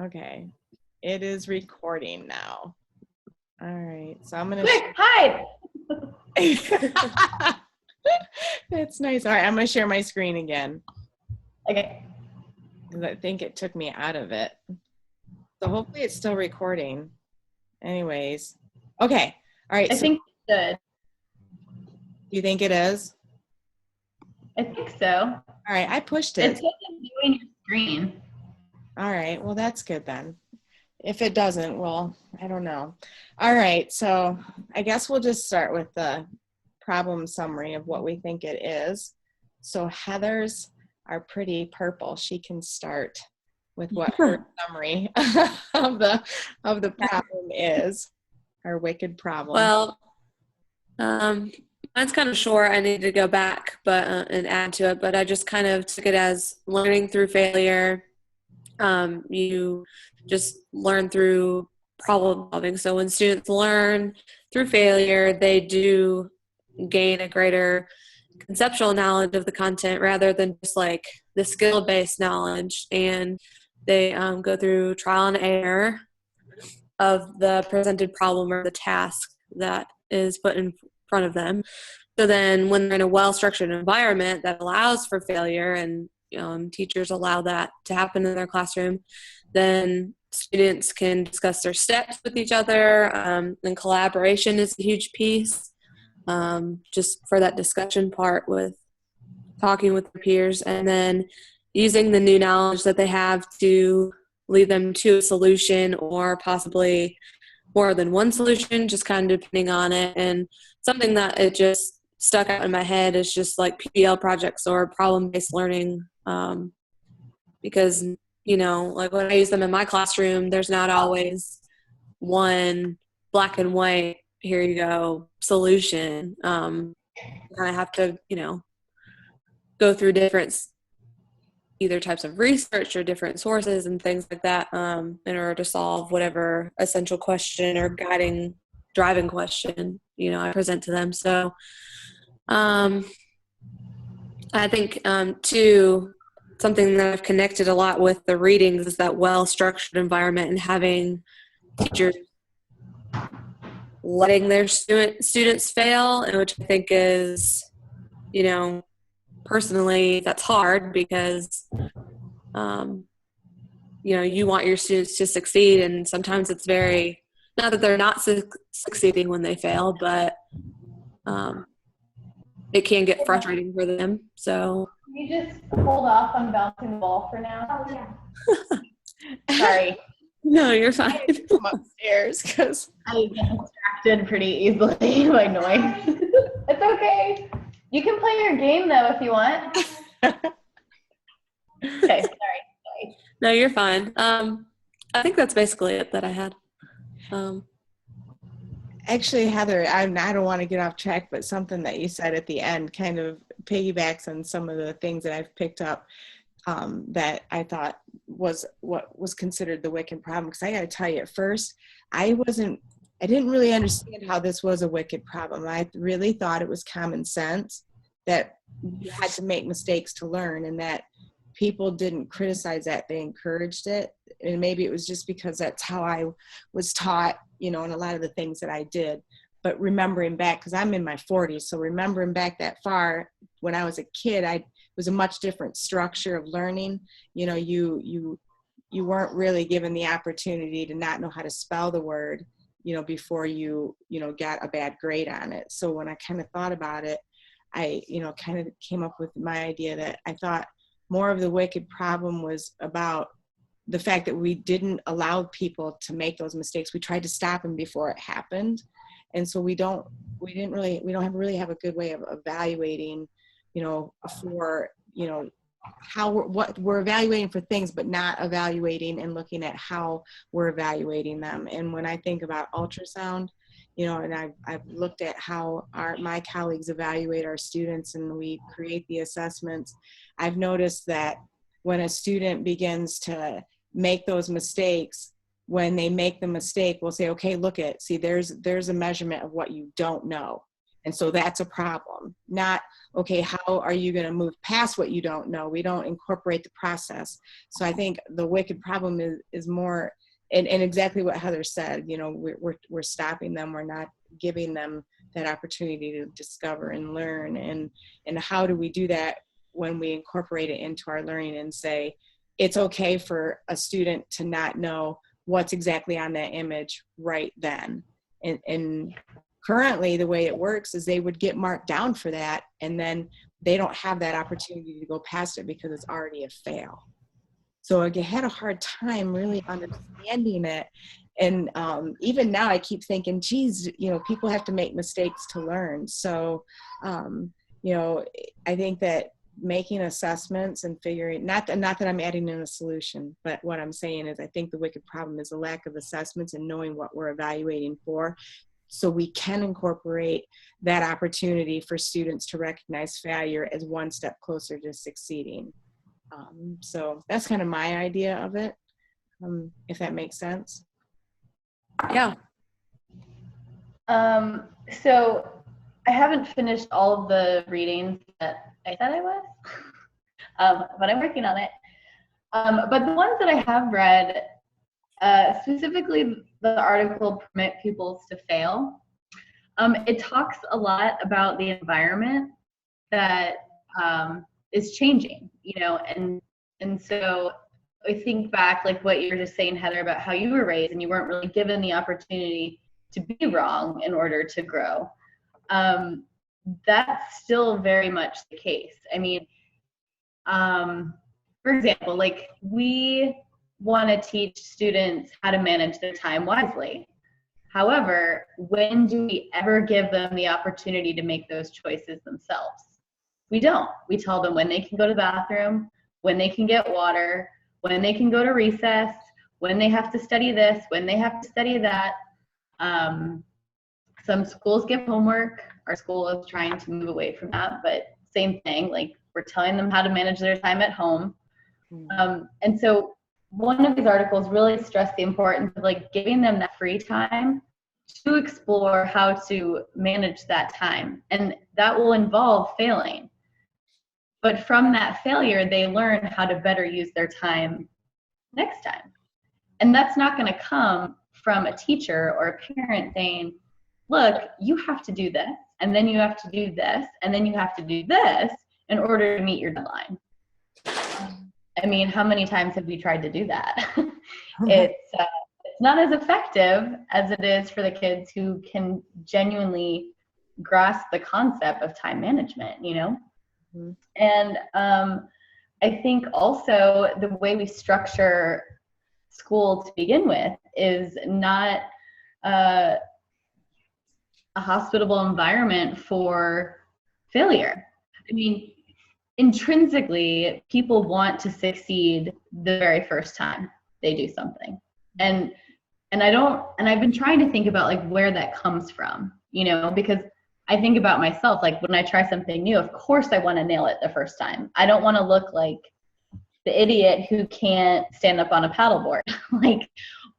Okay. It is recording now. All right. So I'm going Quick, hide! to. That's nice. All right. I'm going to share my screen again. Okay. Because I think it took me out of it. So hopefully it's still recording. Anyways. Okay. All right. I think it's good. You think it is? I think so. All right. I pushed it. It says it's doing your screen. All right. Well, that's good then. If it doesn't, well, I don't know. All right. So I guess we'll just start with the problem summary of what we think it is. So Heather's are pretty purple. She can start with what her summary of the problem is. Our wicked problem. Well, mine's kind of short. I need to go back and add to it, but I just kind of took it as learning through failure. You just learn through problem solving. So when students learn through failure, they do gain a greater conceptual knowledge of the content rather than just like the skill-based knowledge. And they go through trial and error of the presented problem or the task that is put in front of them. So then when they're in a well-structured environment that allows for failure and teachers allow that to happen in their classroom, then students can discuss their steps with each other, and collaboration is a huge piece, just for that discussion part with talking with their peers, and then using the new knowledge that they have to lead them to a solution or possibly more than one solution, just kind of depending on it. And something that it just stuck out in my head is just like PBL projects or problem-based learning, because, like when I use them in my classroom, there's not always one black and white, here you go, solution. And I have to, go through different either types of research or different sources and things like that in order to solve whatever essential question or driving question, I present to them. So I think, too, something that I've connected a lot with the readings is that well-structured environment and having teachers letting their students fail, and which I think is, personally, that's hard because, you want your students to succeed, and sometimes it's very, not that they're not succeeding when they fail, but it can get frustrating for them. So Can you just hold off on bouncing the ball for now? Oh, yeah. Sorry. no, you're fine. Come upstairs because I get distracted pretty easily by noise. It's okay. You can play your game, though, if you want. Okay, sorry. No, you're fine. I think that's basically it that I had. Actually, Heather, I don't want to get off track, but something that you said at the end kind of piggybacks on some of the things that I've picked up that I thought was what was considered the wicked problem. Because I got to tell you, at first, I didn't really understand how this was a wicked problem. I really thought it was common sense that you had to make mistakes to learn, and that people didn't criticize that, they encouraged it. And maybe it was just because that's how I was taught, in a lot of the things that I did. But remembering back, because I'm in my 40s, so remembering back that far, when I was a kid, it was a much different structure of learning. You weren't really given the opportunity to not know how to spell the word, before you got a bad grade on it. So when I kind of thought about it, I, kind of came up with my idea that I thought more of the wicked problem was about the fact that we didn't allow people to make those mistakes. We tried to stop them before it happened. And so we don't really have a good way of evaluating, what we're evaluating for things, but not evaluating and looking at how we're evaluating them. And when I think about ultrasound, and I've looked at how my colleagues evaluate our students and we create the assessments, I've noticed that when a student begins to make those mistakes, when they make the mistake, we'll say, okay, see, there's a measurement of what you don't know. And so that's a problem. Not, okay, how are you going to move past what you don't know? We don't incorporate the process. So I think the wicked problem is more, and exactly what Heather said, you know, we're stopping them. We're not giving them that opportunity to discover and learn. And how do we do that when we incorporate it into our learning and say, it's okay for a student to not know what's exactly on that image right then. And currently the way it works is they would get marked down for that, and then they don't have that opportunity to go past it because it's already a fail. So I had a hard time really understanding it. And even now I keep thinking, geez, you know, people have to make mistakes to learn. So, you know, I think that making assessments and figuring, not that I'm adding in a solution, but what I'm saying is I think the wicked problem is a lack of assessments and knowing what we're evaluating for, so we can incorporate that opportunity for students to recognize failure as one step closer to succeeding. So that's kind of my idea of it, if that makes sense. Yeah. So I haven't finished all of the readings that I said I was, but I'm working on it. But the ones that I have read, specifically the article Permit Pupils to Fail, it talks a lot about the environment that is changing, you know, and so I think back, like what you were just saying, Heather, about how you were raised and you weren't really given the opportunity to be wrong in order to grow. That's still very much the case. I mean, for example, like we want to teach students how to manage their time wisely. However, when do we ever give them the opportunity to make those choices themselves? We don't. We tell them when they can go to the bathroom, when they can get water, when they can go to recess, when they have to study this, when they have to study that. Some schools give homework. Our school is trying to move away from that, but same thing, like we're telling them how to manage their time at home. And so one of these articles really stressed the importance of like giving them that free time to explore how to manage that time. And that will involve failing. But from that failure, they learn how to better use their time next time. And that's not going to come from a teacher or a parent saying, look, you have to do this, and then you have to do this, and then you have to do this in order to meet your deadline. I mean, how many times have we tried to do that? It's not as effective as it is for the kids who can genuinely grasp the concept of time management, you know? Mm-hmm. And I think also the way we structure school to begin with is not a hospitable environment for failure. I mean, intrinsically, people want to succeed the very first time they do something. And I've been trying to think about like where that comes from, you know, because I think about myself, like when I try something new, of course I want to nail it the first time. I don't want to look like the idiot who can't stand up on a paddleboard, like,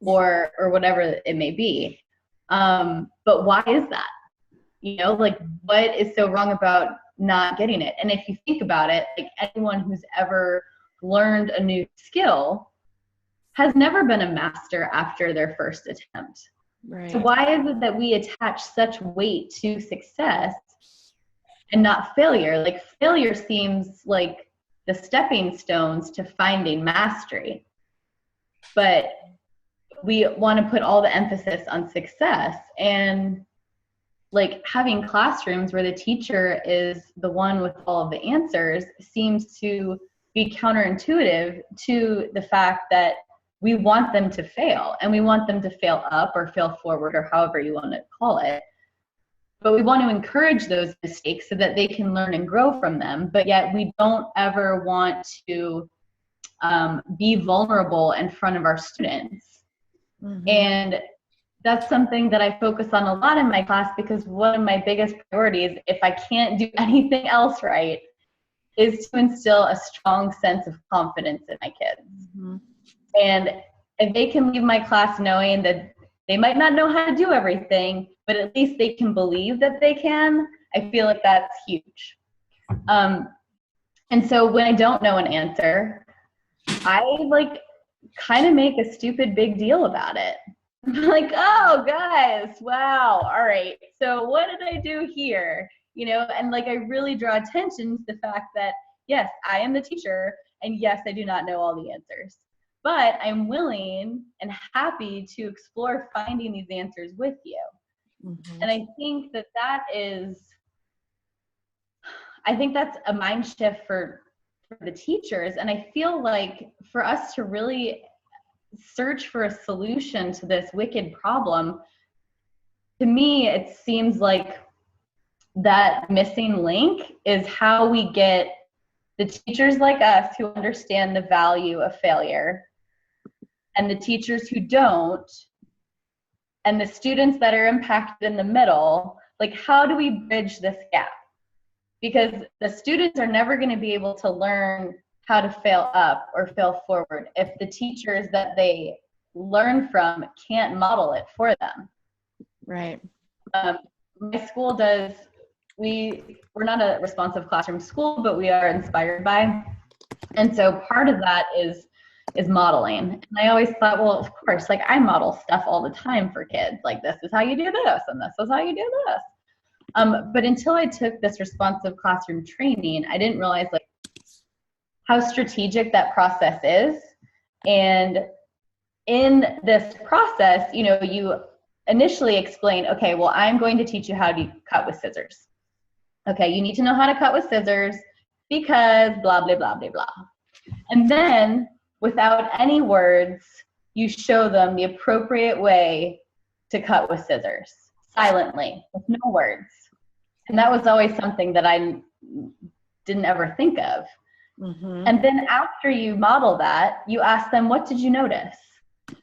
or whatever it may be. But why is that? You know, like what is so wrong about not getting it? And if you think about it, like anyone who's ever learned a new skill has never been a master after their first attempt. Right. So why is it that we attach such weight to success and not failure? Like failure seems like the stepping stones to finding mastery. But we want to put all the emphasis on success, and like having classrooms where the teacher is the one with all of the answers seems to be counterintuitive to the fact that we want them to fail, and we want them to fail up or fail forward or however you want to call it. But we want to encourage those mistakes so that they can learn and grow from them. But yet we don't ever want to be vulnerable in front of our students. Mm-hmm. And that's something that I focus on a lot in my class, because one of my biggest priorities, if I can't do anything else right, is to instill a strong sense of confidence in my kids. Mm-hmm. And if they can leave my class knowing that They might not know how to do everything, but at least they can believe that they can. I feel like that's huge. And so when I don't know an answer, I like kind of make a stupid big deal about it. Like, oh guys, wow, all right, so what did I do here? You know, and like I really draw attention to the fact that yes, I am the teacher, and yes, I do not know all the answers, but I'm willing and happy to explore finding these answers with you. And I think that that's a mind shift for the teachers. And I feel like for us to really search for a solution to this wicked problem, to me, it seems like that missing link is how we get the teachers like us who understand the value of failure, and the teachers who don't, and the students that are impacted in the middle. Like, how do we bridge this gap? Because the students are never going to be able to learn how to fail up or fail forward if the teachers that they learn from can't model it for them. Right. My school does, we're not a responsive classroom school, but we are inspired by. And so part of that is modeling. And I always thought, well, of course, like I model stuff all the time for kids. Like, this is how you do this, and this is how you do this. But until I took this responsive classroom training, I didn't realize like how strategic that process is. And in this process, you know, you initially explain, okay, well, I'm going to teach you how to cut with scissors. Okay, you need to know how to cut with scissors because blah, blah, blah, blah, blah. And then without any words, you show them the appropriate way to cut with scissors, silently, with no words. And that was always something that I didn't ever think of. And then after you model that, you ask them, what did you notice?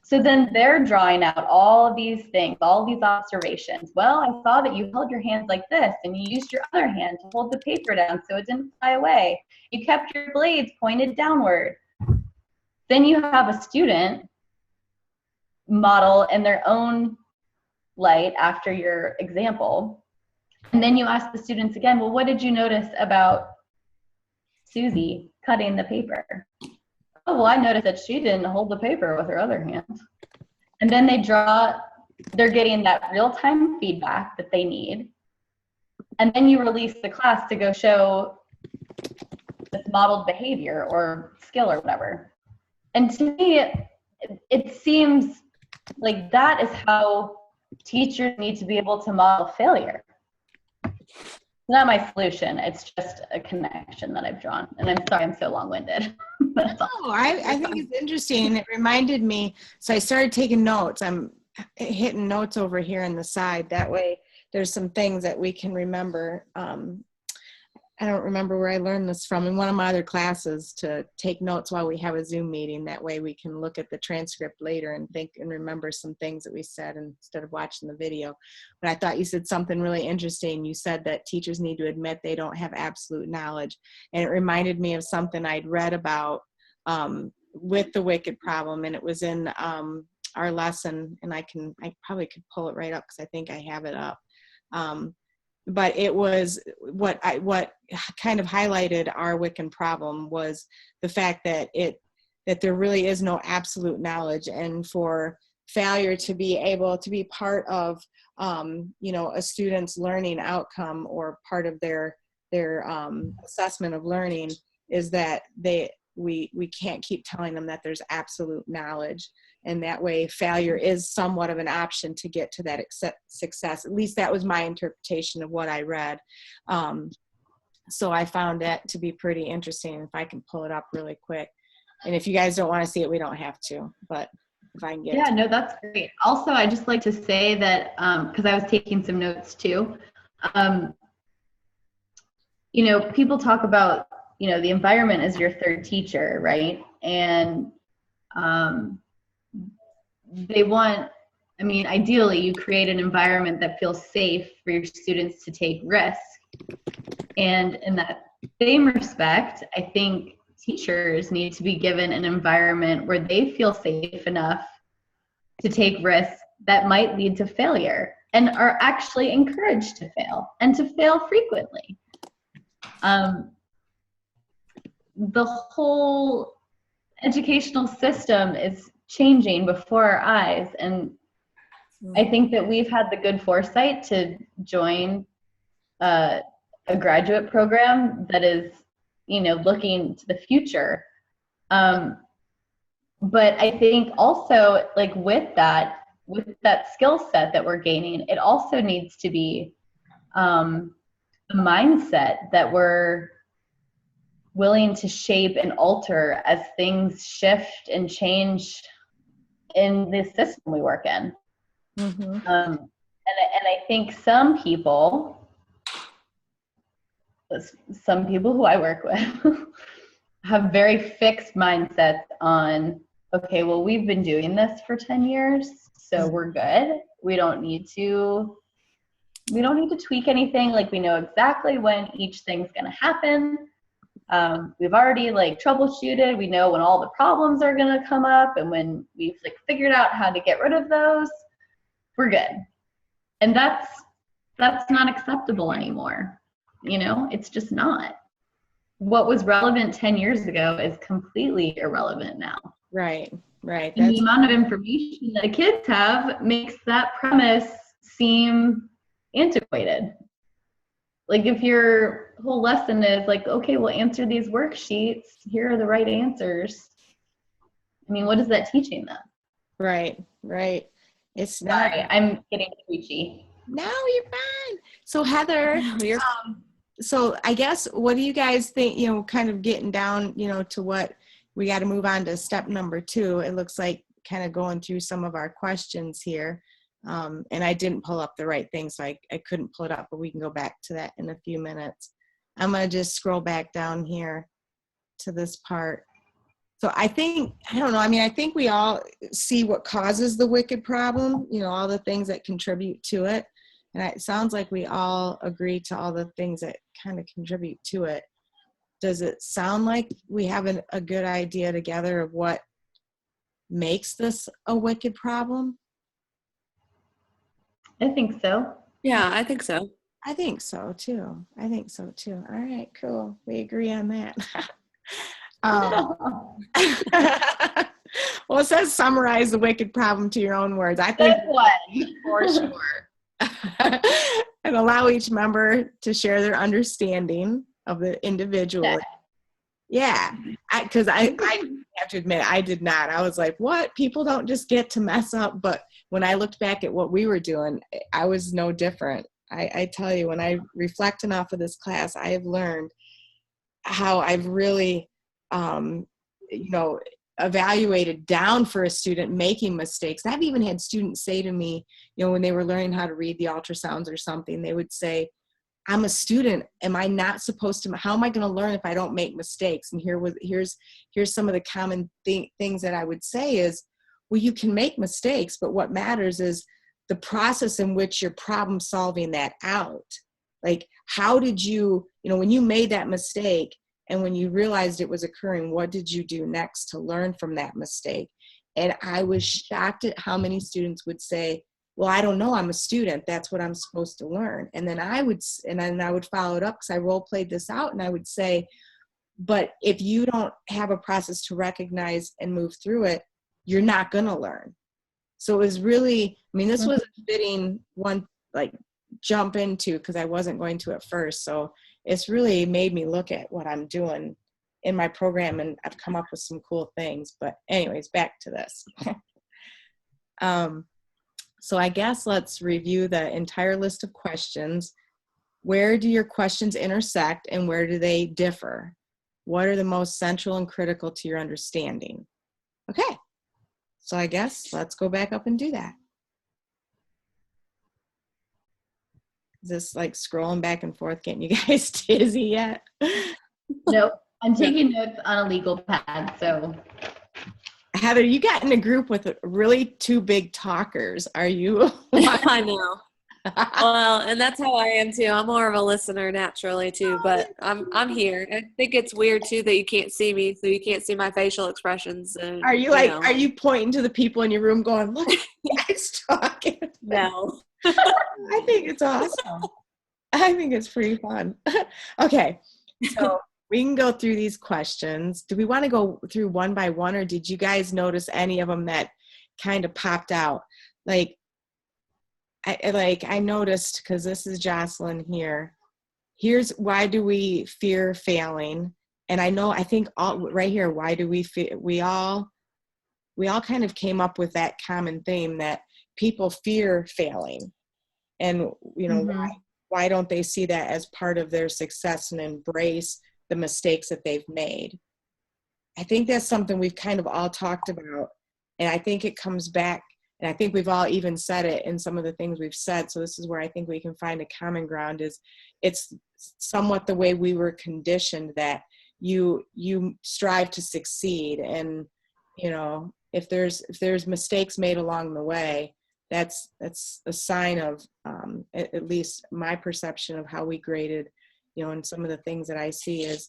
So then they're drawing out all of these things, all of these observations. Well, I saw that you held your hands like this, and you used your other hand to hold the paper down so it didn't fly away. You kept your blades pointed downward. Then you have a student model in their own light after your example. And then you ask the students again, well, what did you notice about Susie cutting the paper? Oh, well, I noticed that she didn't hold the paper with her other hand. And then they're getting that real-time feedback that they need. And then you release the class to go show this modeled behavior or skill or whatever. And to me, it seems like that is how teachers need to be able to model failure. It's not my solution. It's just a connection that I've drawn. And I'm sorry I'm so long-winded. Oh, I think it's interesting. It reminded me, so I started taking notes. I'm hitting notes over here on the side. That way there's some things that we can remember. I don't remember where I learned this from in one of my other classes, to take notes while we have a Zoom meeting. That way we can look at the transcript later and think and remember some things that we said instead of watching the video. But I thought you said something really interesting. You said that teachers need to admit they don't have absolute knowledge. And it reminded me of something I'd read about with the wicked problem. And it was in our lesson, and I probably could pull it right up because I think I have it up. But it was what kind of highlighted our Wiccan problem was the fact that there really is no absolute knowledge, and for failure to be able to be part of a student's learning outcome or part of their assessment of learning is that we can't keep telling them that there's absolute knowledge. And that way failure is somewhat of an option to get to that success. At least that was my interpretation of what I read. So I found that to be pretty interesting. If I can pull it up really quick. And if you guys don't want to see it, we don't have to, but if I can get no, that's great. Also, I just like to say that, because I was taking some notes too, people talk about, the environment is your third teacher, right? And ideally you create an environment that feels safe for your students to take risks. And in that same respect, I think teachers need to be given an environment where they feel safe enough to take risks that might lead to failure and are actually encouraged to fail and to fail frequently. The whole educational system is changing before our eyes, and I think that we've had the good foresight to join a graduate program that is, looking to the future. But I think also, like, with that skill set that we're gaining, it also needs to be a mindset that we're willing to shape and alter as things shift and change in the system we work in. Mm-hmm. And I think some people who I work with have very fixed mindsets on, okay, well, we've been doing this for 10 years, so we're good. We don't need to tweak anything. Like, we know exactly when each thing's going to happen. We've already troubleshooted. We know when all the problems are going to come up, and when we've figured out how to get rid of those, we're good. And that's not acceptable anymore. It's just not. What was relevant 10 years ago is completely irrelevant now. Right. And the amount of information that the kids have makes that premise seem antiquated. If your whole lesson is okay, we'll answer these worksheets, here are the right answers. I mean, what is that teaching them? Right. It's not. Sorry, I'm getting preachy. No, you're fine. So Heather, so I guess, what do you guys think, kind of getting down, to what we got to move on to step number 2. It looks like kind of going through some of our questions here. And I didn't pull up the right thing, so I couldn't pull it up, but we can go back to that in a few minutes. I'm going to just scroll back down here to this part. So I think we all see what causes the wicked problem, all the things that contribute to it. And it sounds like we all agree to all the things that kind of contribute to it. Does it sound like we have a good idea together of what makes this a wicked problem? I think so. Yeah, I think so. I think so too. All right, cool. We agree on that. Well, it says summarize the wicked problem to your own words. I think for sure. And allow each member to share their understanding of the individual. Yeah, because I have to admit, I did not. I was like, what? People don't just get to mess up. But when I looked back at what we were doing, I was no different. I tell you, when I reflect enough of this class, I have learned how I've really, evaluated down for a student making mistakes. I've even had students say to me, when they were learning how to read the ultrasounds or something, they would say, I'm a student. Am I not supposed to? How am I going to learn if I don't make mistakes? And here's some of the common things that I would say is, well, you can make mistakes, but what matters is the process in which you're problem solving that out. Like, how did you, when you made that mistake and when you realized it was occurring, what did you do next to learn from that mistake? And I was shocked at how many students would say, well, I don't know, I'm a student, that's what I'm supposed to learn. And then I would follow it up, because I role played this out, and I would say, but if you don't have a process to recognize and move through it, you're not going to learn. So it was really, this was a fitting one, jump into, because I wasn't going to at first. So it's really made me look at what I'm doing in my program, and I've come up with some cool things. But anyways, back to this. So I guess let's review the entire list of questions. Where do your questions intersect, and where do they differ? What are the most central and critical to your understanding? Okay, so I guess let's go back up and do that. Is this scrolling back and forth getting you guys dizzy yet? Nope, I'm taking notes on a legal pad, so. Heather, you got in a group with really two big talkers. Are you? I know. Well, and that's how I am too. I'm more of a listener naturally too, but I'm here. I think it's weird too that you can't see me, so you can't see my facial expressions. And, are you are you pointing to the people in your room going, look? guys talking. No. I think it's awesome. I think it's pretty fun. Okay, so we can go through these questions. Do we want to go through one by one, or did you guys notice any of them that kind of popped out? I noticed, because this is Jocelyn here. Here's why do we fear failing? And I think all right here, why do we fear? We all kind of came up with that common theme that people fear failing, and why don't they see that as part of their success and embrace the mistakes that they've made? I think that's something we've kind of all talked about, and I think it comes back, and I think we've all even said it in some of the things we've said. So this is where I think we can find a common ground. Is it's somewhat the way we were conditioned, that you strive to succeed, and if there's mistakes made along the way, that's a sign of, at least my perception of how we graded, and some of the things that I see is,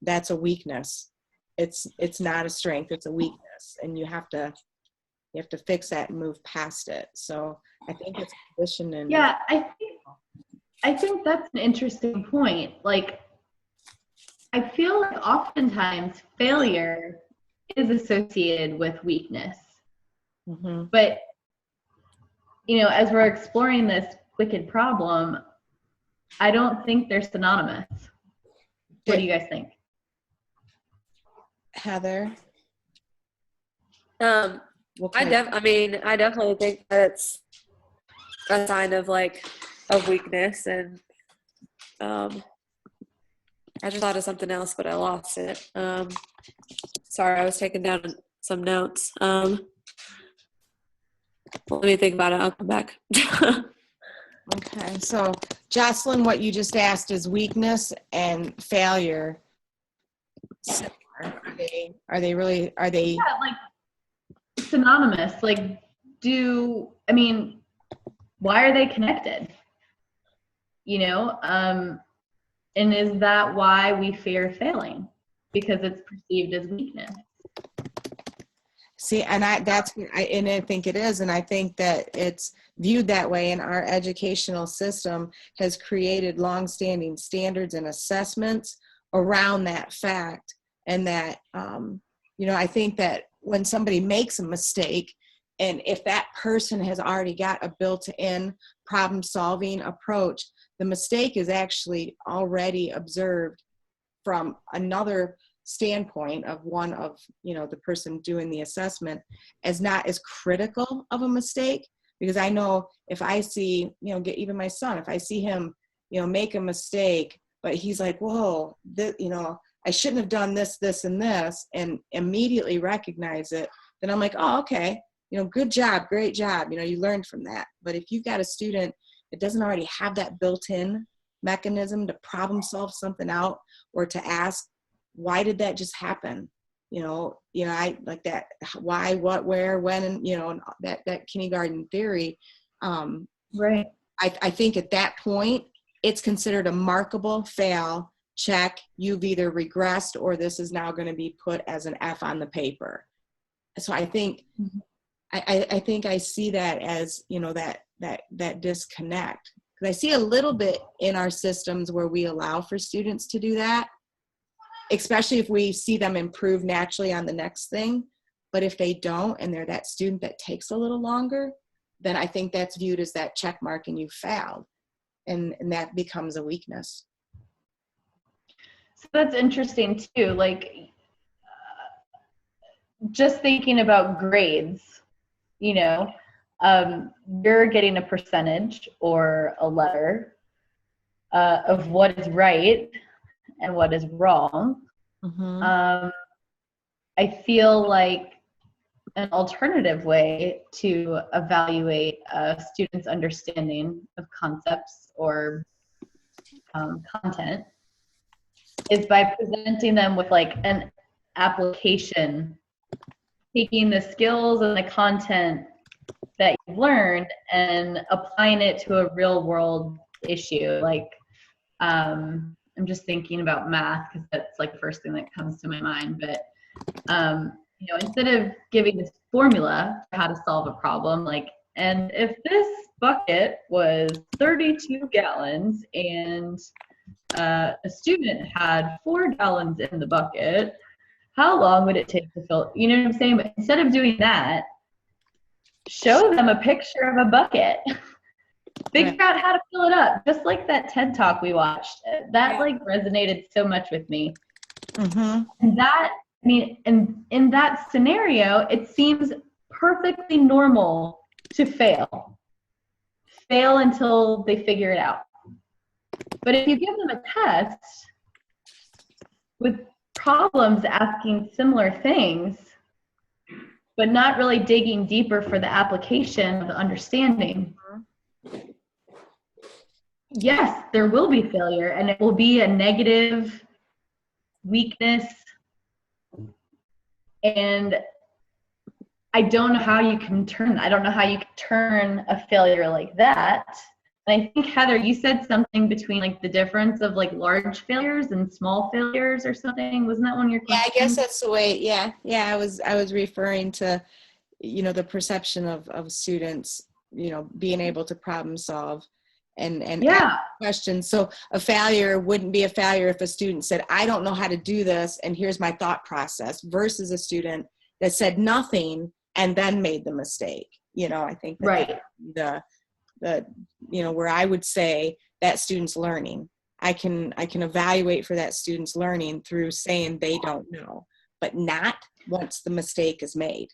that's a weakness. It's not a strength, it's a weakness, and you have to fix that and move past it. So I think it's conditioned. And yeah, I think that's an interesting point. Like, I feel like oftentimes failure is associated with weakness. Mm-hmm. But as we're exploring this wicked problem, I don't think they're synonymous. What do you guys think? I Heather? definitely think that it's a sign of weakness, and I just thought of something else, but I lost it. Sorry, I was taking down some notes. Let me think about it. I'll come back. Okay, so Jocelyn, what you just asked is weakness and failure similar? Are they really? Yeah, like synonymous. Like, why are they connected? And is that why we fear failing? Because it's perceived as weakness. See, and I think it is, and I think that it's viewed that way, and our educational system has created longstanding standards and assessments around that fact. And that, I think that when somebody makes a mistake, and if that person has already got a built-in problem-solving approach, the mistake is actually already observed from another standpoint of one of the person doing the assessment as not as critical of a mistake. Because I know if I see, even my son, if I see him make a mistake, but he's like, whoa, I shouldn't have done this, this, and this, and immediately recognize it, then I'm like, oh, okay, good job, great job, you learned from that. But if you've got a student that doesn't already have that built-in mechanism to problem solve something out, or to ask, why did that just happen? I like that. Why, what, where, when, and that kindergarten theory. Right. I think at that point, it's considered a markable fail. Check. You've either regressed, or this is now going to be put as an F on the paper. So I think, I think I see that as that disconnect. Because I see a little bit in our systems where we allow for students to do that, especially if we see them improve naturally on the next thing. But if they don't, and they're that student that takes a little longer, then I think that's viewed as that check mark and you failed. And that becomes a weakness. So that's interesting too. Like, just thinking about grades, you're getting a percentage or a letter of what is right and what is wrong. Mm-hmm. I feel like an alternative way to evaluate a student's understanding of concepts or content is by presenting them with an application, taking the skills and the content that you've learned and applying it to a real world issue. I'm just thinking about math because that's the first thing that comes to my mind. But instead of giving this formula for how to solve a problem, like, and if this bucket was 32 gallons and a student had 4 gallons in the bucket, how long would it take to fill? You know what I'm saying? But instead of doing that, show them a picture of a bucket. Figure out how to fill it up, just like that TED Talk we watched. That like resonated so much with me. And that, I mean, and in that scenario, it seems perfectly normal to fail until they figure it out. But if you give them a test with problems asking similar things, but not really digging deeper for the application of the understanding, yes, there will be failure, and it will be a negative weakness. And I don't know how you can turn a failure like that. And I think, Heather, you said something between like the difference of like large failures and small failures or something. Wasn't that one of your questions? Yeah, I guess that's the way. Yeah. I was referring to, the perception of students, being able to problem solve and ask questions. So a failure wouldn't be a failure if a student said, I don't know how to do this, and here's my thought process, versus a student that said nothing and then made the mistake. I think that the where I would say that student's learning. I can evaluate for that student's learning through saying they don't know, but not once the mistake is made.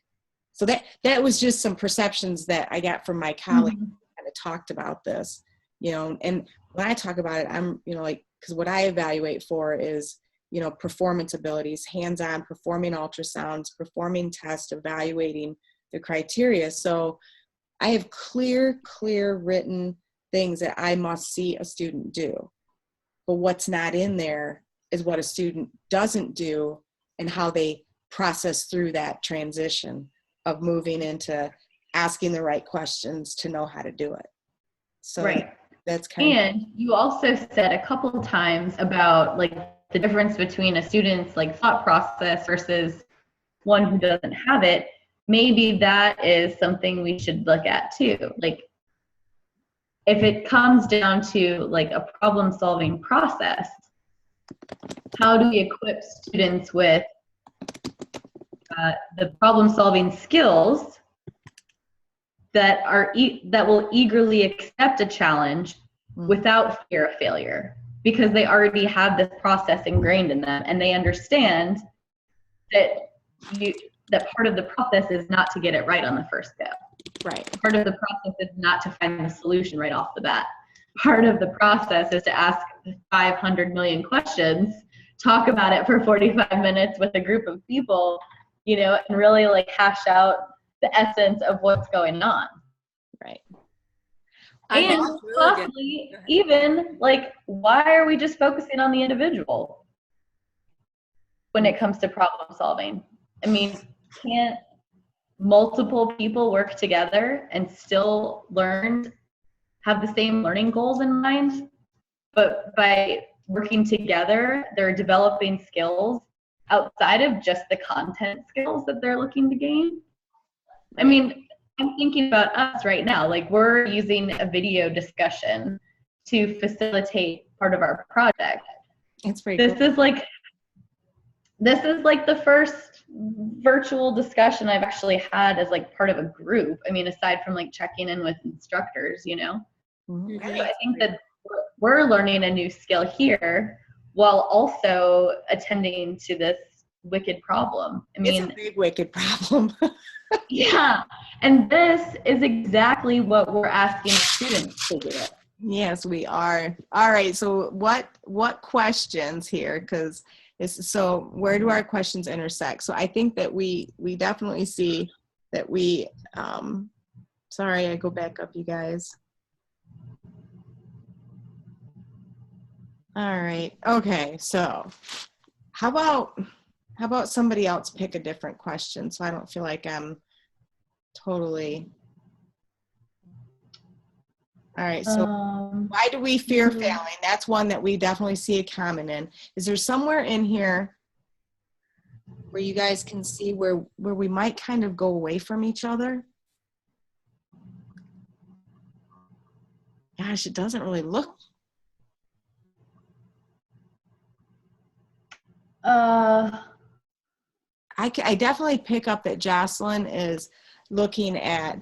So that was just some perceptions that I got from my colleagues who kind of talked about this, and when I talk about it, I'm, because what I evaluate for is, performance abilities, hands-on, performing ultrasounds, performing tests, evaluating the criteria. So I have clear written things that I must see a student do. But what's not in there is what a student doesn't do and how they process through that transition of moving into asking the right questions to know how to do it. So that's kind of. And you also said a couple of times about like the difference between a student's like thought process versus one who doesn't have it. Maybe that is something we should look at too. Like if it comes down to like a problem solving process, how do we equip students with the problem solving skills that will eagerly accept a challenge without fear of failure, because they already have this process ingrained in them, and they understand that part of the process is not to get it right on the first go. Right. Part of the process is not to find the solution right off the bat. Part of the process is to ask 500 million questions, talk about it for 45 minutes with a group of people, and really like hash out the essence of what's going on. Right. And possibly even like, why are we just focusing on the individual when it comes to problem solving? I mean, can't multiple people work together and still have the same learning goals in mind? But by working together, they're developing skills outside of just the content skills that they're looking to gain. I mean, I'm thinking about us right now. Like, we're using a video discussion to facilitate part of our project. It's pretty cool. This is like the first virtual discussion I've actually had as like part of a group. I mean, aside from like checking in with instructors, Mm-hmm. So I think that we're learning a new skill here while also attending to this wicked problem. I mean, it's a big wicked problem. Yeah. And this is exactly what we're asking students to do. Yes, we are. All right. So what questions here? Because so where do our questions intersect? So I think that we definitely see that we, sorry, I go back up, you guys. All right. Okay. So how about somebody else pick a different question so I don't feel like I'm totally. All right. So why do we fear failing? That's one that we definitely see a common in. Is there somewhere in here where you guys can see where we might kind of go away from each other. Gosh, it doesn't really look. I definitely pick up that Jocelyn is looking at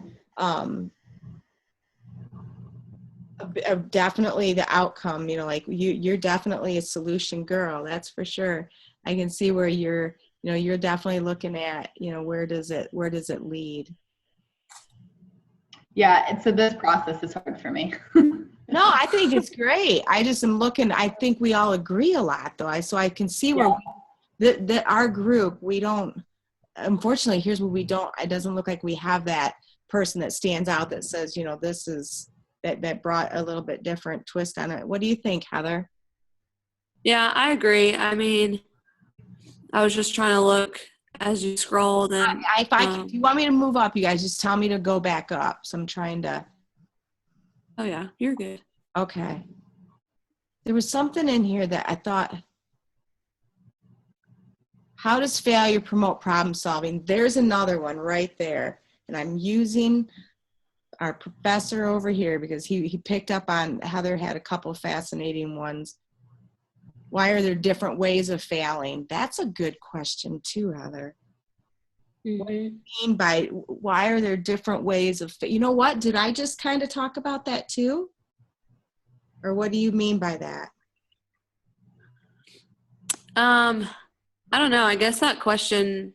definitely the outcome, you know, like you're definitely a solution girl, that's for sure. I can see where you're, you know, you're definitely looking at, you know, where does it lead? Yeah, so this process is hard for me. No, I think it's great. I just am looking, I think we all agree a lot though. So I can see where that our group, we don't, unfortunately, here's what we don't, it doesn't look like we have that person that stands out that says, you know, this is, that brought a little bit different twist on it. What do you think, Heather? Yeah, I agree. I mean, I was just trying to look as you scrolled. And if you want me to move up, you guys just tell me to go back up. So I'm trying to. Oh yeah, you're good. Okay. There was something in here that I thought, how does failure promote problem solving? There's another one right there. And I'm using our professor over here because he picked up on, Heather had a couple of fascinating ones. Why are there different ways of failing? That's a good question too, Heather. Mm-hmm. What do you mean by why are there different ways of, you know what, did I just kind of talk about that too? Or what do you mean by that? I don't know. I guess that question,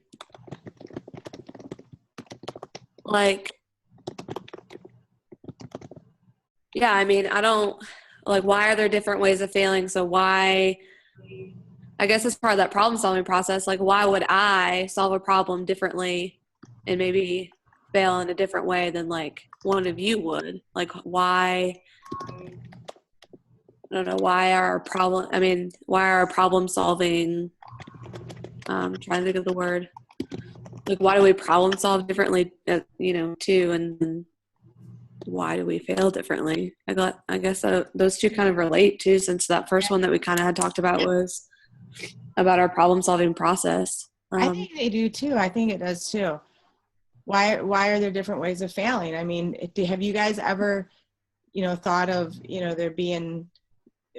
like, yeah, I mean, I don't, like, why are there different ways of failing? So why, I guess it's part of that problem solving process. Like, why would I solve a problem differently and maybe fail in a different way than like one of you would? Like, why, I don't know, why are problem solving, trying to think of the word, like, why do we problem solve differently, you know, too, and why do we fail differently? I guess those two kind of relate too, since that first one that we kind of had talked about was about our problem solving process. I think they do too. I think it does too. Why are there different ways of failing? I mean, have you guys ever, you know, thought of, you know, there being,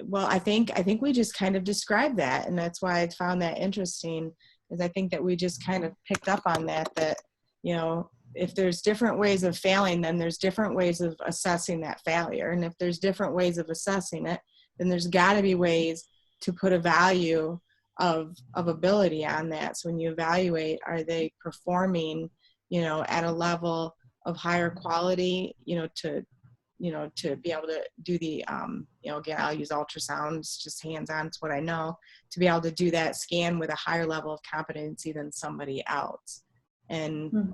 well, I think we just kind of described that, and that's why I found that interesting, is I think that we just kind of picked up on that, you know, if there's different ways of failing, then there's different ways of assessing that failure. And if there's different ways of assessing it, then there's got to be ways to put a value of ability on that. So when you evaluate, are they performing, you know, at a level of higher quality, you know, to be able to do the, you know, again, I'll use ultrasounds, just hands-on, it's what I know, to be able to do that scan with a higher level of competency than somebody else. And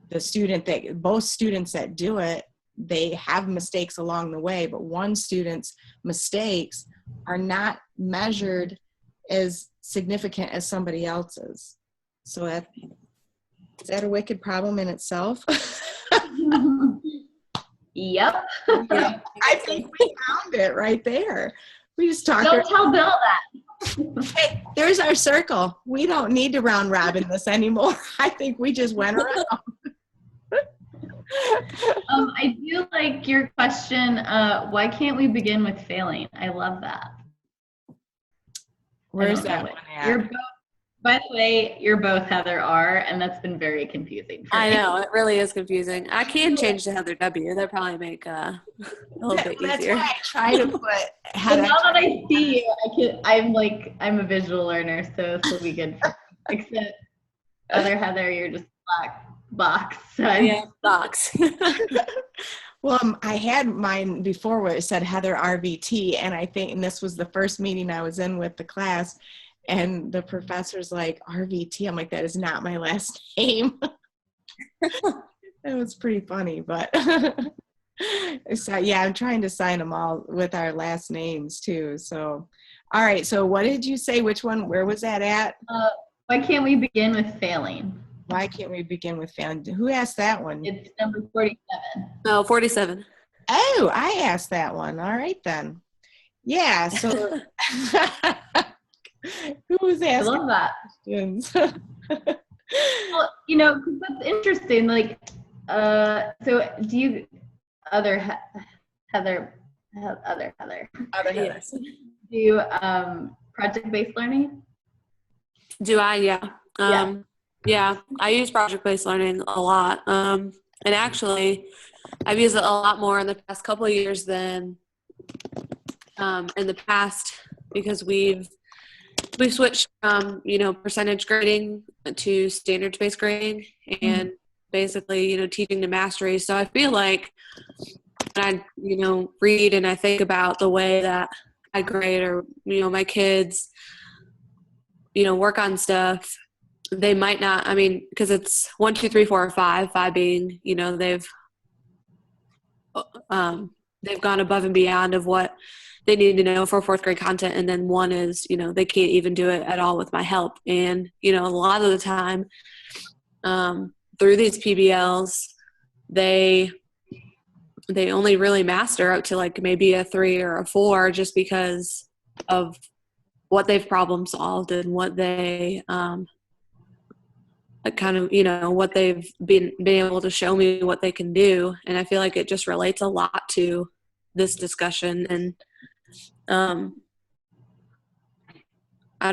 both students that do it, they have mistakes along the way, but one student's mistakes are not measured as significant as somebody else's. So is that a wicked problem in itself? Yep. Yeah, I think we found it right there. We just talked. Don't tell Bill that. Hey, there's our circle. We don't need to round robin this anymore. I think we just went around. I do like your question. Why can't we begin with failing? I love that. Where's that one at? By the way, you're both Heather R, and that's been very confusing for me. I know, it really is confusing. I can change to Heather W. That'd probably make a little bit easier. That's why I try to put Heather. Now that I see you, I'm a visual learner, so this will be good for me. Except other Heather, you're just black box. So yeah, box. Well, I had mine before where it said Heather RVT, and this was the first meeting I was in with the class. And the professor's like, RVT. I'm like, that is not my last name. It was pretty funny, but so yeah, I'm trying to sign them all with our last names too. So, all right. So what did you say? Which one? Where was that at? Why can't we begin with failing? Why can't we begin with failing? Who asked that one? It's number 47. Oh, 47. Oh, I asked that one. All right then. Yeah. So. Who was asking? I love that. Questions? Well, 'cause that's interesting. Like, so do you, other Heather, other Heather, Yes. do you project-based learning? Do I? Yeah. Yeah. Yeah, I use project-based learning a lot. And actually, I've used it a lot more in the past couple of years than in the past, because we've switched from percentage grading to standards-based grading, and basically teaching to mastery. So I feel like when I read and I think about the way that I grade, or my kids work on stuff, they might not, because it's 1, 2, 3, 4, or 5 being they've gone above and beyond of what they need to know for fourth grade content, and then 1 is they can't even do it at all with my help. And a lot of the time through these PBLs, they only really master up to like maybe a 3 or a 4, just because of what they've problem solved and what they kind of what they've been able to show me what they can do. And I feel like it just relates a lot to this discussion. And I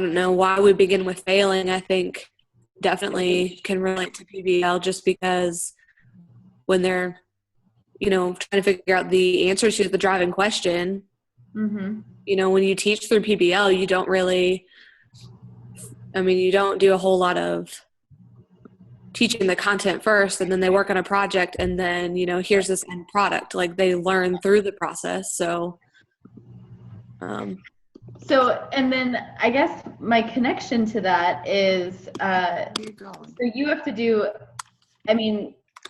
don't know why we begin with failing. I think definitely can relate to PBL, just because when they're trying to figure out the answer to the driving question, when you teach through PBL, you don't really, you don't do a whole lot of teaching the content first, and then they work on a project, and then here's this end product. Like, they learn through the process. So And then I guess my connection to that is so you have to do,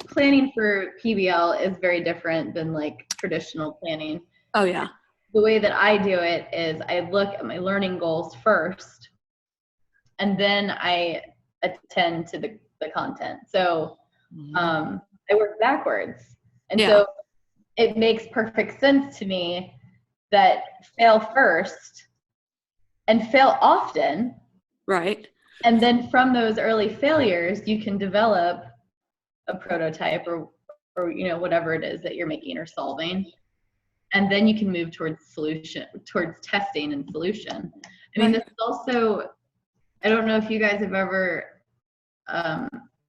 planning for PBL is very different than like traditional planning. Oh yeah. The way that I do it is I look at my learning goals first, and then I attend to the content. So I work backwards. And so it makes perfect sense to me that fail first and fail often. Right. And then from those early failures, you can develop a prototype or whatever it is that you're making or solving. And then you can move towards testing and solution. This is also, I don't know if you guys have ever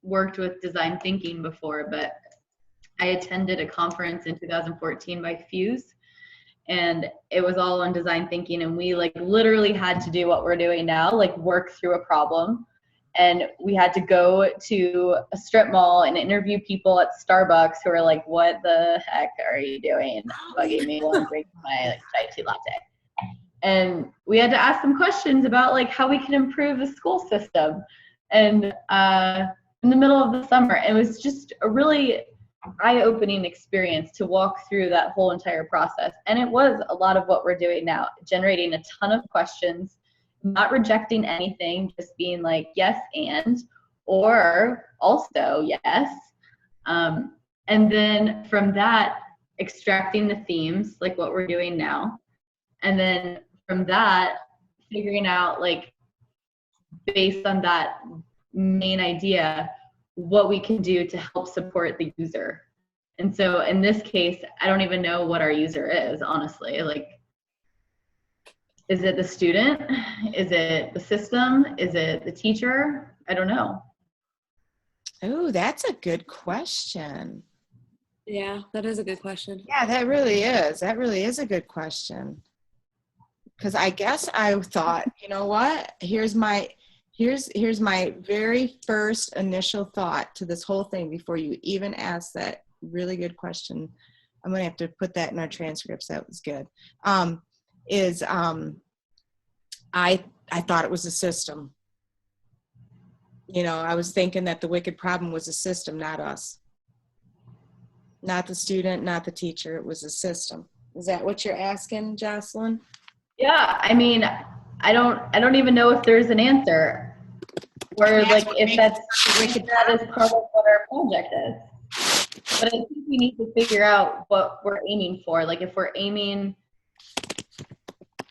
worked with design thinking before, but I attended a conference in 2014 by Fuse, and it was all on design thinking, and we like literally had to do what we're doing now, like work through a problem. And we had to go to a strip mall and interview people at Starbucks who were like, what the heck are you doing? Bugging me while I'm drinking my chai tea latte. And we had to ask them questions about like how we can improve the school system. And in the middle of the summer, it was just a really eye-opening experience to walk through that whole entire process. And it was a lot of what we're doing now, generating a ton of questions, not rejecting anything, just being like, yes, or also yes. And then from that, extracting the themes, like what we're doing now. And then from that, figuring out, like, based on that main idea, what we can do to help support the user. And so in this case, I don't even know what our user is, honestly. Like, is it the student? Is it the system? Is it the teacher? I don't know. Oh, that's a good question. Yeah, that is a good question. Yeah, that really is. That really is a good question. Because I guess I thought, you know what? Here's my very first initial thought to this whole thing before you even ask that really good question. I'm gonna have to put that in our transcripts. That was good. I thought it was a system. I was thinking that the wicked problem was a system, not us. Not the student, not the teacher. It was a system. Is that what you're asking, Jocelyn? Yeah, I don't even know if there's an answer, or like if that is part of what our project is. But I think we need to figure out what we're aiming for. Like, if we're aiming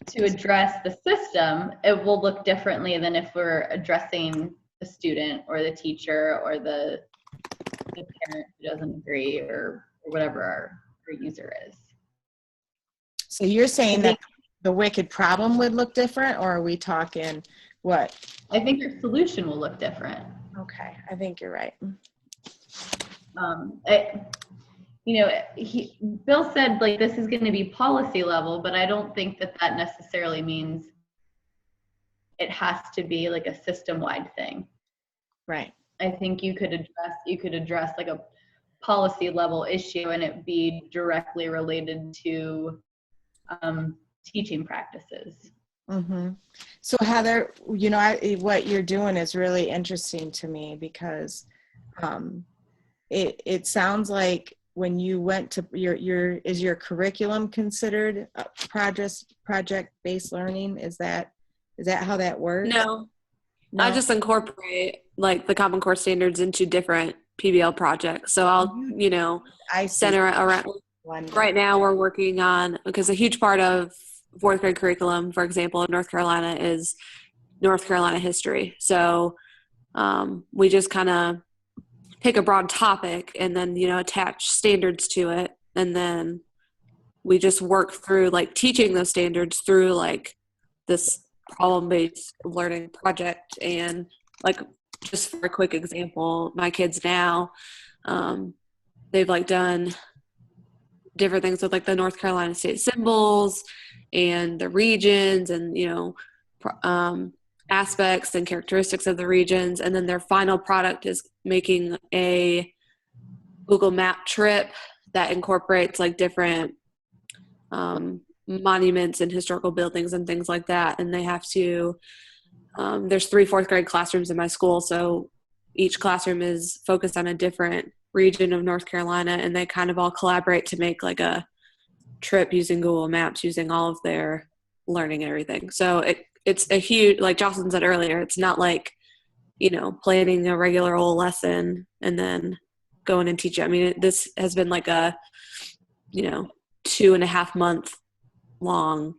to address the system, it will look differently than if we're addressing the student or the teacher or the parent who doesn't agree or whatever our user is. So you're saying that the wicked problem would look different, or are we talking what? I think your solution will look different. Okay, I think you're right. Bill said like this is going to be policy level, but I don't think that necessarily means it has to be like a system-wide thing. Right. I think you could address like a policy level issue and it be directly related to teaching practices. Mm-hmm. So Heather, what you're doing is really interesting to me because it sounds like when you went to is your curriculum considered project-based learning? Is that how that works? No, I just incorporate like the Common Core standards into different PBL projects. So I'll, center around. Right now we're working on, because a huge part of fourth grade curriculum, for example, in North Carolina is North Carolina history. So we just kind of pick a broad topic and then, attach standards to it. And then we just work through like teaching those standards through like this problem-based learning project. And like, just for a quick example, my kids now, they've like done different things with like the North Carolina state symbols and the regions and, aspects and characteristics of the regions. And then their final product is making a Google Map trip that incorporates like different monuments and historical buildings and things like that. And they have to, there's 3 fourth grade classrooms in my school. So each classroom is focused on a different region of North Carolina, and they kind of all collaborate to make like a trip using Google Maps, using all of their learning and everything. So it's a huge, like Jocelyn said earlier, it's not like, planning a regular old lesson and then going and teach it. I mean, this has been like a, 2.5 month long,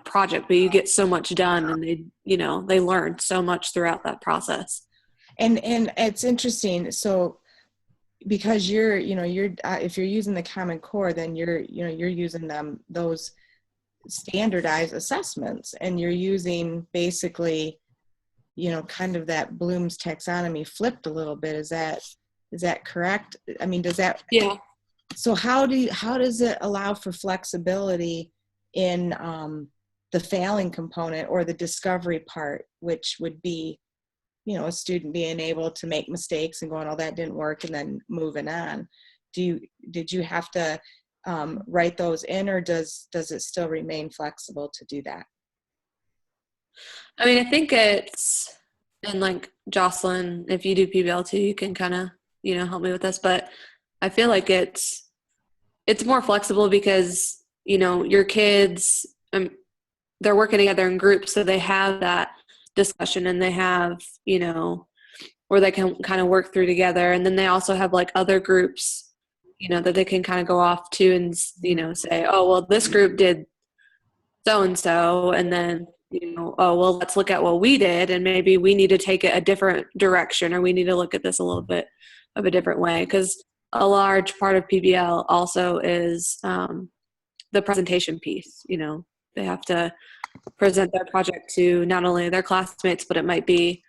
project, but you get so much done and they learn so much throughout that process. And it's interesting. So because you're if you're using the Common Core, then you're using those standardized assessments, and you're using basically, kind of that Bloom's taxonomy flipped a little bit. Is that correct? I mean, does that? Yeah. So how does it allow for flexibility in the failing component or the discovery part, which would be, a student being able to make mistakes and going, oh, that didn't work, and then moving on. Did you have to write those in, or does it still remain flexible to do that? I mean, I think it's, and like Jocelyn, if you do PBL too, you can kind of, help me with this, but I feel like it's more flexible because, your kids, they're working together in groups, so they have that discussion and they have, where they can kind of work through together. And then they also have like other groups, that they can kind of go off to and, say, oh, well, this group did so-and-so. And then, oh, well, let's look at what we did. And maybe we need to take it a different direction, or we need to look at this a little bit of a different way. Because a large part of PBL also is the presentation piece. They have to present their project to not only their classmates, but it might be,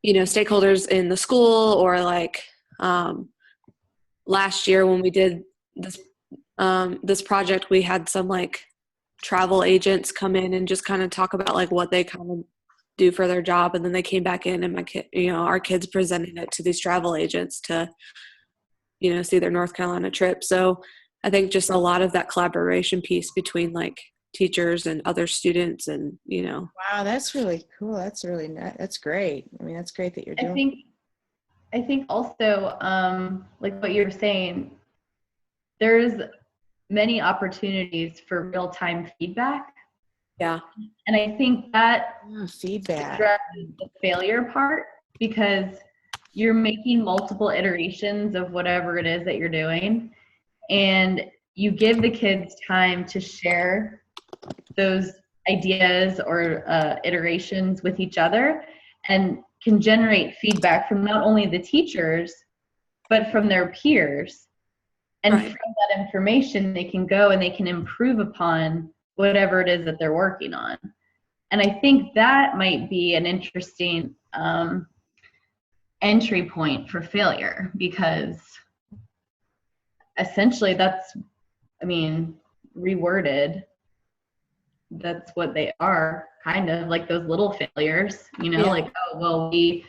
stakeholders in the school, or like last year when we did this project, we had some like travel agents come in and just kind of talk about like what they kind of do for their job, and then they came back in, and our kids presenting it to these travel agents to see their North Carolina trip. So I think just a lot of that collaboration piece between like teachers and other students, and Wow, that's really cool. That's really that's great. I mean, that's great that you're doing. I think also like what you were saying, there's many opportunities for real-time feedback. Yeah. And I think that feedback addresses the failure part, because you're making multiple iterations of whatever it is that you're doing, and you give the kids time to share those ideas or iterations with each other, and can generate feedback from not only the teachers, but from their peers. And Right. from that information, they can go and they can improve upon whatever it is that they're working on. And I think that might be an interesting entry point for failure, because essentially that's, I mean, reworded, that's what they are, kind of like those little failures, you know, Yeah. like, oh, well, we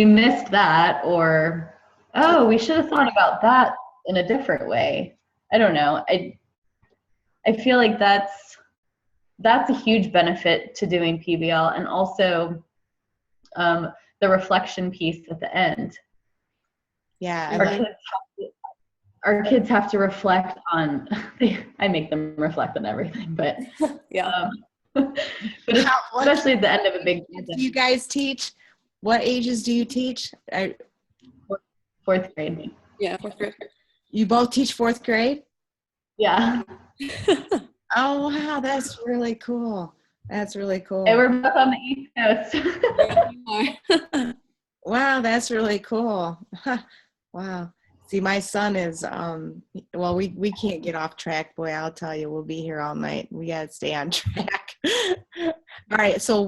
missed that, or, oh, we should have thought about that in a different way. I don't know. I feel like that's a huge benefit to doing PBL, and also the reflection piece at the end. Yeah. Our kids have to reflect on, I make them reflect on everything, but Yeah. but especially at the end of a big project. Do you guys teach? What ages do you teach? Fourth grade. Yeah. Fourth grade. You both teach fourth grade? Yeah. Oh, wow. That's really cool. That's really cool. And we're both on the East Coast. Wow, that's really cool. Wow. See, my son is, well, we can't get off track. Boy, I'll tell you, we'll be here all night. We got to stay on track. All right. So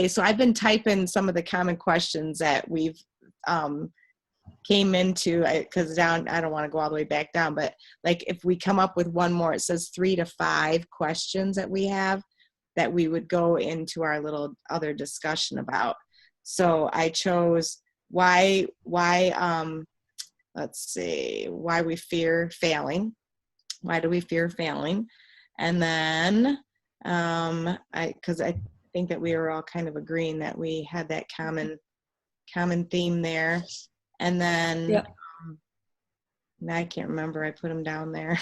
so I've been typing some of the common questions that we've came into, because down, I don't want to go all the way back down, but like if we come up with one more, it says 3 to 5 questions that we have that we would go into our little other discussion about. So I chose why let's see, why we fear failing. Why do we fear failing? And then, because I think that we were all kind of agreeing that we had that common theme there. And then, Yep. now I can't remember. I put them down there.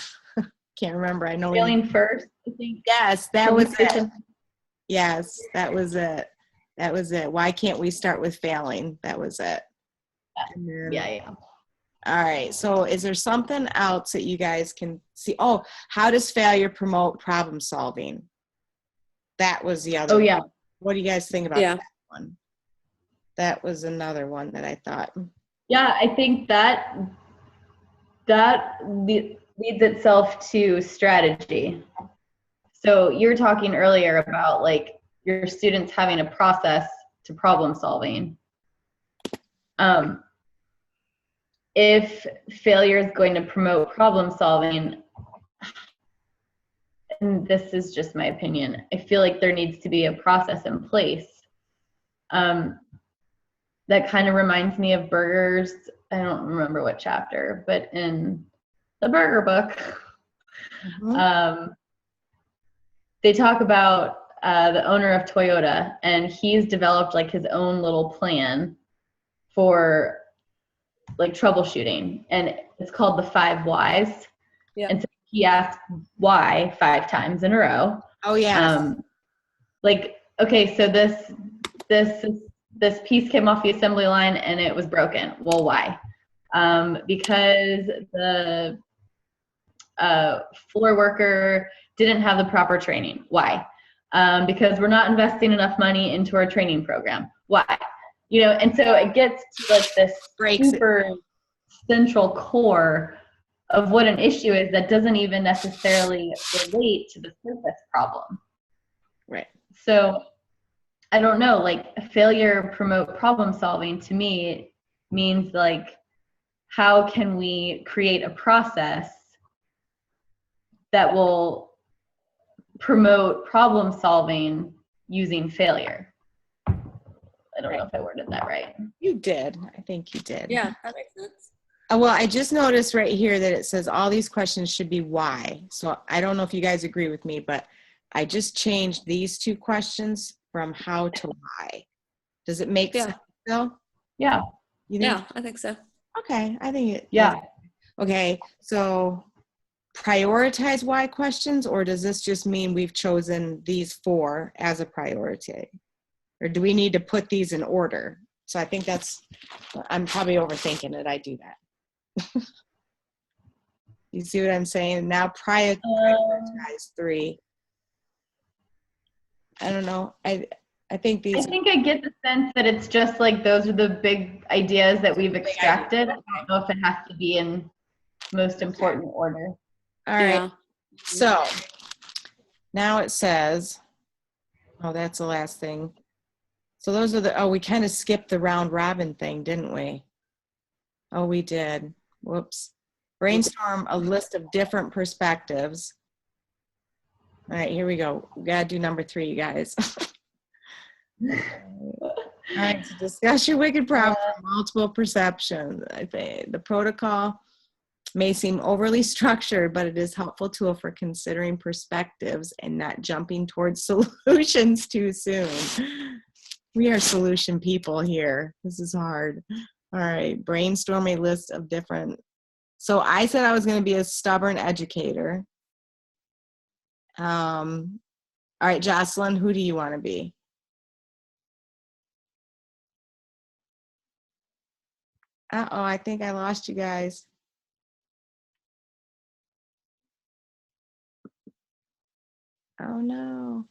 Can't remember. I know. Failing first, I think. Yes, that was it. Yes, that was it. That was it. Why can't we start with failing? That was it. Yeah. All right. So is there something else that you guys can see? Oh, how does failure promote problem solving? That was the other Oh, yeah. one. What do you guys think about Yeah. that one? That was another one that I thought. Yeah, I think that leads itself to strategy. So you're talking earlier about like your students having a process to problem solving. If failure is going to promote problem solving, and this is just my opinion, I feel like there needs to be a process in place. That kind of reminds me of Burger's, I don't remember what chapter, but in the Burger book, they talk about the owner of Toyota, and he's developed like his own little plan for like troubleshooting, and it's called the 5 whys. Yeah. And so he asked why 5 times in a row. Oh yeah. Like, okay, so this piece came off the assembly line and it was broken. Well, why? Because the floor worker didn't have the proper training. Why? Because we're not investing enough money into our training program. Why? You know, and so it gets to like this super central core of what an issue is that doesn't even necessarily relate to the surface problem. Right. So I don't know, like failure promote problem solving to me means like, how can we create a process that will promote problem solving using failure? I don't know if I worded that right. You did. I think you did. Yeah, that makes sense. Well, I just noticed right here that it says all these questions should be why. So I don't know if you guys agree with me, but I just changed these 2 questions from how to why. Does it make sense, Bill? Yeah. Yeah, I think so. Okay, I think it. Yeah. Okay, so prioritize why questions, or does this just mean we've chosen these 4 as a priority? Or do we need to put these in order? So I think I'm probably overthinking it. I do that. You see what I'm saying? Now prioritize 3. I don't know. I think I these. think I get the sense that it's just like those are the big ideas that we've extracted. I don't know if it has to be in most important order. All right. Yeah. So now it says, oh, that's the last thing. So those are the, oh, we kind of skipped the round robin thing, didn't we? Oh, we did. Whoops. Brainstorm a list of different perspectives. All right, here we go. We got to do number 3, you guys. All right, to discuss your wicked problem from multiple perceptions. I think the protocol may seem overly structured, but it is helpful tool for considering perspectives and not jumping towards solutions too soon. We are solution people here. This is hard. All right, brainstorm a list of different. So I said I was going to be a stubborn educator. All right, Jocelyn, who do you want to be? Uh-oh, I think I lost you guys. Oh no.